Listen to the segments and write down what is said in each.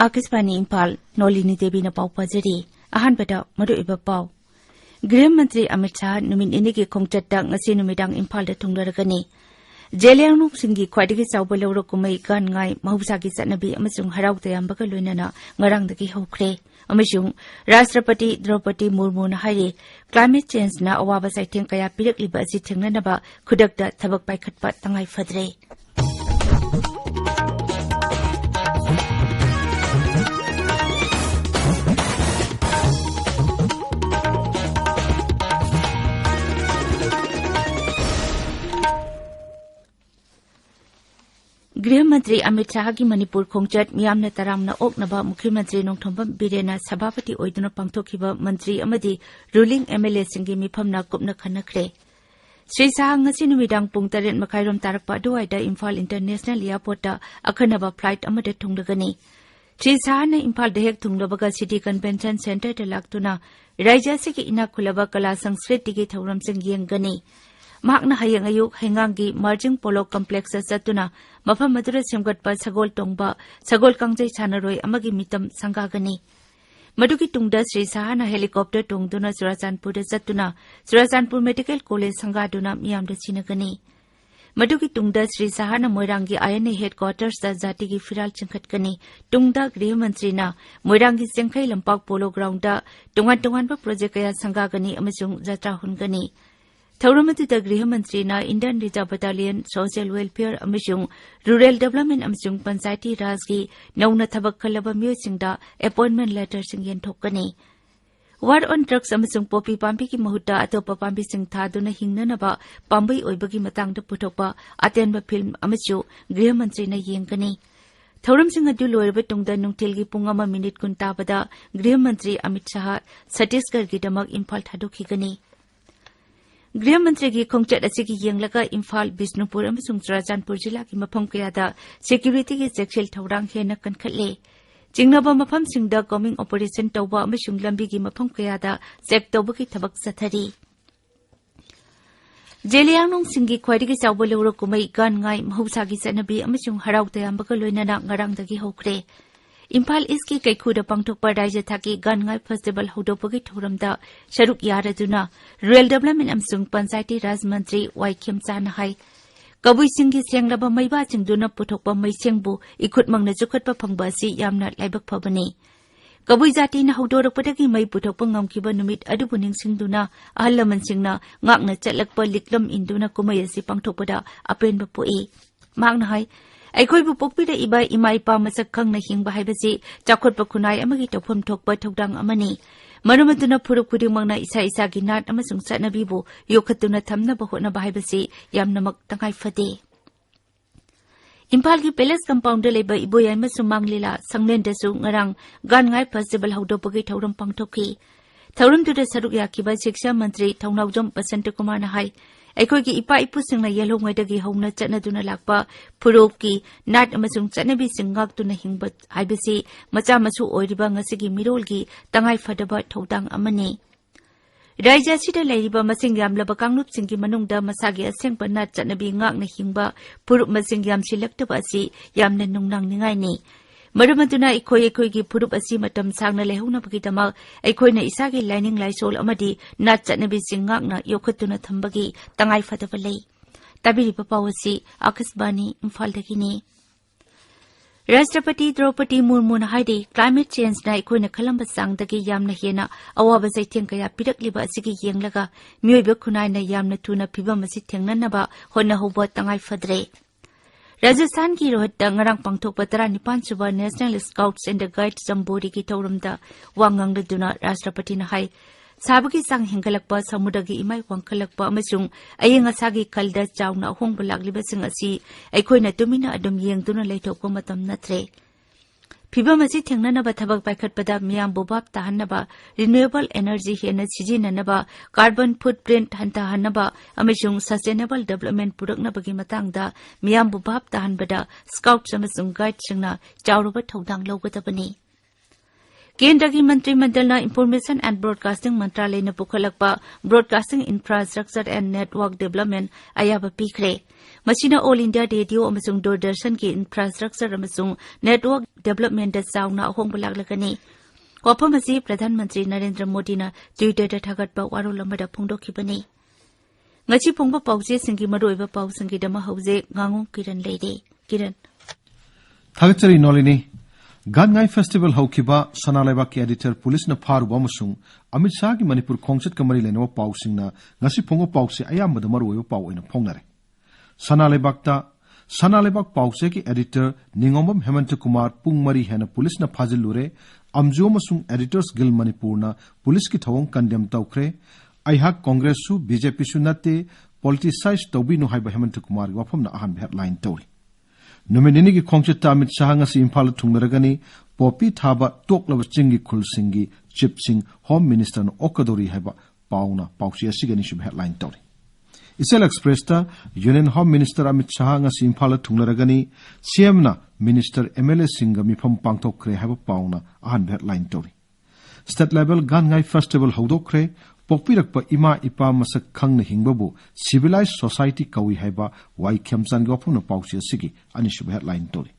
Akisbani Imphal, Nolini Devi na pau pajari, ahanbada madu iba pau. Gृह मंत्री Amit Shah नुमिन इनिगी खोंगचट ngasi numidang Imphal da thunglaragani. Jeliangnuk singi khwaidagi chawba lawro kumai kan ngai mahusagi chatnabi amasung harau tayambaga loinana ngarangdagi hokre. Amasung Rashtrapati Draupadi Murmu na hairi climate change na awaba saitheng kaya pirakliba asi thengnanaba khudakda thabak paikhatpa tangai fadre. गृह मंत्री अमित शाह की मणिपुर खोंगचट मियामना तरामना ओकनबा मुख्यमंत्री नोंथोंबम बिरेना सभापति ओइदुना पांगथोखिबा मंत्री अमदी ruling MLA सिंगी मिफमना कुपना खनखरे Shri Shah ngasi numidang pung 8 makairom tarakpa duwaida Imphal International Airport ta akhanaba flight amada thunglagani Shri Shah ने इम्फाल दहेक थुंगलबगा city convention centre ta laktuna रायजा से की इना खुलबा कला संस्कृति की थौरम सिंग यंगनी Makna hayang ayuk hengangi marging polo complex satuna mafam madura semgatpa sagol tongba sagol kangjai sanaroi amagi mitam sangagani maduki tungda Sri Sahana helicopter tongduna Surachanpur satuna Surachanpur Medical College sangaduna miyamda sinagani maduki tungda Sri Sahana Moirangi INA headquarters da jati gi firal chingkhatkani tungda Griha Mantri na Moirangi Sengkhai Lampak Polo Ground da tungan ba project kaya sangagani amasung jatra hungani Thauramatuda Griha Mantri na Indian Reserve Battalion Social Welfare Amazung Rural Development Amazung Panchayati Rajgi Nauna Thabak Khalaba Miyosingda appointment letter singyen thokani War on drugs Amazung Poppy Pampi ki mahutta atopa Pampi sing thaduna hingnanaba Pambai oibagi matangda puthokpa atenba film amachu Griha Mantri na yengkani Thauram sing adu loirba tungda nungtilgi pungama minute kun tabada Griha Mantri Amit Shah Chhattisgarh gi damak Imphal thadokhigani गृह मंत्री की खोंगचट असिगी यंगलगा इम्फाल बिष्णुपुर अमसुंग चुराचानपुर जिला की मफम कयादा security की sexual थौरांग हेना कनखले चिंगनबा मफम सिंगदा coming operation तौबा अमसुंग लंबी की मफम कयादा check तौबकी थबक सथरी जेलियांगनोंग सिंगी ख्वाइदगी चावबा लौरो कुमै गान ngai mahusagi चनबी अमसुंग हराउ तयामबगा लोइनाना ngarangdagi hokre Imphal iski kaikhuda pangthokpa raija thaki gangai festival hodopagi thoramda sharuk yaraduna rural development amsung panchayati raj mantri Waikem Chana hai kabui singgi senglaba maiba chingduna puthokpa maisengbu ikhut mangna jukhatpa phangba si yamna laibak phabani kabui jati na hodorakpadagi mai puthokpa ngamkiba numit adubu ningsingduna ahallaman singna ngakna chatlakpa liklam induna kumai asi pangthokpada apenba poi magna hai ꯑꯩꯈꯣꯏꯕꯨ ꯄꯣꯛꯄꯤꯔꯛꯏꯕ ꯏꯃꯥ ꯏꯄꯥ ꯃꯁꯛ ꯈꯪꯅ ꯍꯤꯡꯕ ꯍꯥꯏꯕꯁꯤ ꯆꯥꯎꯈꯠꯄ ꯈꯨꯟꯅꯥꯏ ꯑꯃꯒꯤ ꯇꯧꯐꯝ ꯊꯣꯛꯄ ꯊꯧꯗꯥꯡ ꯑꯃꯅꯤ ꯃꯔꯝ ꯑꯗꯨꯅ ꯐꯨꯔꯨꯞ ꯈꯨꯗꯤꯡꯃꯛꯅ ꯏꯁꯥ ꯏꯁꯥꯒꯤ ꯅꯥꯠ ꯑꯃꯁꯨꯡ ꯆꯠꯅꯕꯤꯕꯨ ꯌꯣꯛꯈꯠꯇꯨꯅ ꯊꯝꯅꯕ ꯍꯣꯠꯅꯕ ꯍꯥꯏꯕꯁꯤ ꯌꯥꯝꯅꯃꯛ ꯇꯉꯥꯏꯐꯗꯦ इम्फाल पैलेस कंपाउंड लेब इबोयाम सुमांगलीला संगलेंदसु ngarang gangai festival haudoपगी थौरम पांगथोखी थौरमदुदा सरुक याखिबा शिक्षा मंत्री थौनावजम बसंत कुमार ना हाई अखोगी इपा इपुसिंगना येलोंगैदगी हौना चनदुना लाकपा फुरोबकी नाट अमसुंग चनबी सिंगाक्तुना हिंगबा हाइबसी मचा मसु ओइरिबा ngasiगी मिरोलगी तंगाई फदबा थौदांग अमनी रायजासिदा लैरिबा मसिंग यामलबा कांगलुपसिंगी मनुंगदा मसागी असेंगबा नाट चनबी ngakna hingba फुरुप मसिंग यामसिलक्तबा असि यामना नुंगनांगनिंगाइनी मरमदुना इखोई फुरुप असि मतम सांगना लेहौनबगीदमा अखोइना इसागी लाइनिंग लाइसोल अमदी नाट चनबी सिंगाकना योखतुना थंबगी तंगाई फदबा लै तबिरिबा पावसी आकाशवाणी इम्फालदगिनी राष्ट्रपति द्रौपदी मुर्मू ना हाइदि क्लाइमेट चेंज ना इखोइना खलंबा सांगदगी यामना हेना अवाबा सैथेंग कया पिरकलिबा असिगी येंगलगा मियोइबा खुनाइना यामना थुना फिबम असि थेंगननबा होनहोबा तंगाई फदरे राजस्थान की रोहत ngarang pangthokpa 19 suba National Scouts and Guides Jamboree की थौरमदा वांगांगदुना राष्ट्रपति ना हाई साबगी सांग हिंगलकपा समुद्रगी इमाई वांखलकपा अमसुंग अयंग असागी खलदा चावना होंगबा लागलिबसिंग असि अखोइना तुमिना अदुम येंगदुना लैथोकपा मतम नथ्रे फिबम असि थेंगननबा थबक पाइखटपदा मियामबु बाप ताहनबा रिन्यूएबल एनर्जी हेना सिजिननबा कार्बन फुटप्रिंट हंताहनबा अमसुंग सस्टेनेबल डेवलपमेंट पुरकनबगी मतंगदा मियामबु बाप ताहनबदा स्काउट्स अमसुंग गाइड्स सिंगना चावरबा थौदांग लौगदबनी केंद्र मंत्री मंडल इंफॉर्मेशन एंड ब्रॉडकास्टिंग मंत्रालय ने पुखलप broadcasting infrastructure and network development अयाब पीखरे मसीना ऑल इंडिया रेडियो अमसुंग दूरदर्शन की इंफ्रास्ट्रक्चर अमसुंग नेटवर्क डेवलपमेंट चाउना अहोंग लागलगनी वफम असी प्रधानमंत्री नरेंद्र मोदी ने ट्विटर थागतप वारोल अमदा फोंदोखिबनी ngasi phongba pause singi maroiba pau singi dama hauze ngangom kiran leide kiran thagchari nolini gangai festival haukiba sanalaiba ki editor police na pharuba amasung Amit Shah ki Manipur khongchat kamari lena pau singna ngasi phongba pause ayamba da maroiba pau ina phongnare sanalaibak pause ki editor Ngangom Hemant Kumar pungmari hena police na phajilure amjo amasung editors guild Manipur na police ki thawong condemn tawkhre Aihak Congress su BJP su nate politicize tawbinu haiba Hemant Kumar wafam na ahan headline tori. Nominini ki khongchita Amit Shah ngasi Imphal thunglaragani popi thaba toklaba chingi khul singi chip sing home minister no okadori haiba pauna pausi asigani sub headline tori. Isel Express ta Union Home Minister Amit Shah ngasi Imphal thunglaragani CM na Minister MLA singa mifam pangthokre haiba pauna ahan headline tori. State level Gangai festival hodokre Pokpirakpa ima ipa masak khangna hingbabu civilized society kawi haiba wai khyamchan gopuna pausi asigi ani sub headline tori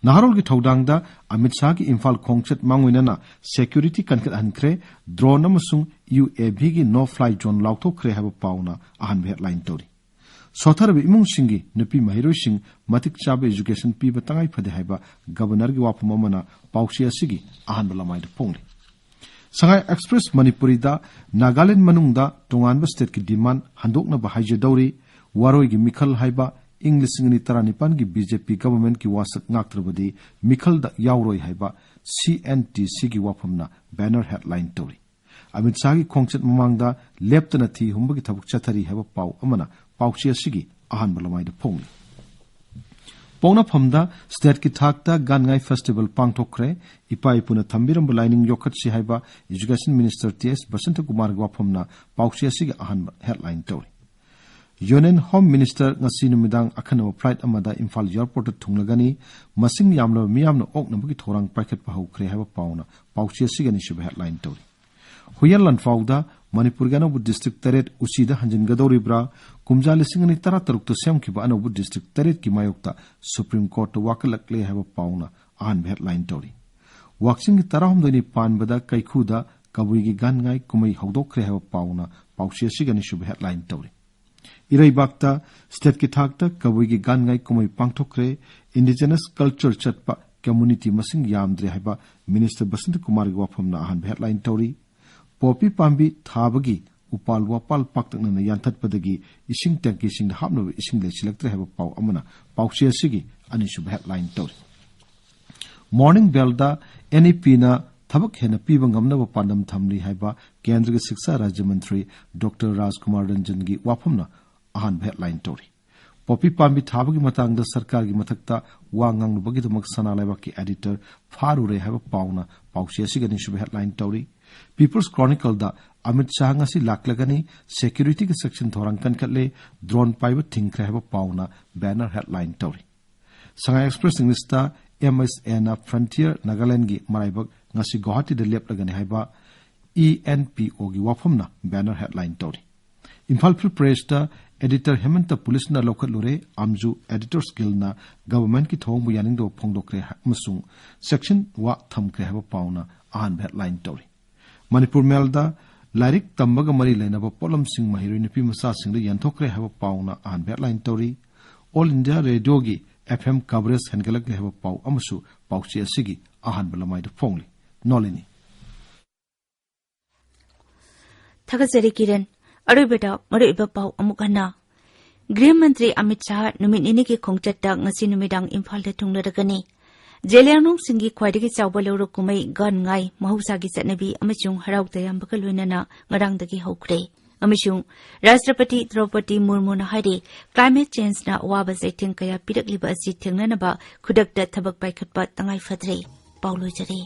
Naharol ki thodangda Amit Shah ki Imphal khongchat mangwinana security kankat hankre drone amasung UAV gi no fly zone lauthokre haiba pauna ahan headline tori Sotharabi imung singi nupi mahiroi sing matik chabe education pi batangai phade haiba governor gi wapuma mana pausi asigi ahan balamai de pongli Sangai Express Manipuri da Nagaland manungda tonganba state ki demand handokna ba haije dawri waroi gi mikhal haiba English ngani taranipan gi BJP government ki wasak ngaktrabadi mikhal da yawroi haiba CNTC gi waphamna banner headline tori Amit Shah gi khongchat mamangda leptana thi humba gi thabuk chathari haiba pau amana pauchi asigi ahan balamai da phongli Pona phamda state ki thakta Gangai festival pangthokre ipai puna thambiram lining yokhat si haiba education minister TS Basanta Kumar gwaphamna pauchi asigi ahan headline tori Union Home Minister ngasi numidang akhana flight amada Imphal airport thunglagani masing yamla miyamna okna bugi thorang paikhat pahukre haiba pauna pauchi asigi ni sub headline tori Huyanlan fauda Manipur Ganabu district taret usida hanjin gadoribra kumja lisingani tara tarukta semkiba anabu district taret ki mayokta Supreme Court wakalakle haiba pauna ahan headline tori Waxing tarahum doni panbada kaikhuda kabuigi gangai kumai hodokre haiba pauna pauchi asigani sub headline tori Irai bakta state ki thakta kabuigi gangai kumai pangthokre indigenous culture chatpa community masing yamdre haiba Minister Basant Kumar gi wafamna ahan headline tori Popi pambi thabagi upal wapal paktakna na yanthat padagi ising tanki sing hapno ising le selektre haba pau amana pauchi asigi ani sub headline tori Morning Bell da NEP na thabak hena piba ngamna ba pandam thamli haiba Kendra Shiksha Rajya Mantri Dr Rajkumar Ranjan gi waphamna ahan headline tori Popi pambi thabagi matangda sarkar gi mathakta wangang bagi damak sanalaiba ki editor farure haba pauna pauchi asigi ani sub headline tori People's Chronicle da Amit Shah ngasi laklagani security ki section thorankan katle drone paiba thingkre haba pauna banner headline tori Sangai Express English da MSN na Frontier Nagaland gi maraibak ngasi Guwahati de leplagani haiba ENPO gi wafamna banner headline tori Imphal Free Press da editor Hemanta Police na local lure amju editors guild na government ki thong bu yaning do phongdokre masung section wa thamkre haba pauna ahan headline tori Manipur Melda Larik Tambaga Mari Lenaba Polam Sing Mahiri Nipi Masa Sing Yanthokre have a pauna and headline tori All India Radio gi FM coverage Hengalak have a pau Amasu Pauchi Asigi ahan balamai de Fongli Nolini Thakazari Kiran Arubeta Mariba Pau Amukana Grim Mantri Amit Shah Numinini ki khongchatta ngasi numidang Imphal de thunglaragani Jelianung singi khwaidagi chawba loro kumai gan ngai mahausa gi chatnabi amachung harau tayam bakal loinana ngarang dagi hokre amachung Rashtrapati Draupadi Murmu na hairi climate change na waba saiting kaya pirakliba asi thengnana ba khudakta thabak paikhatpa tangai phadre pauloi jare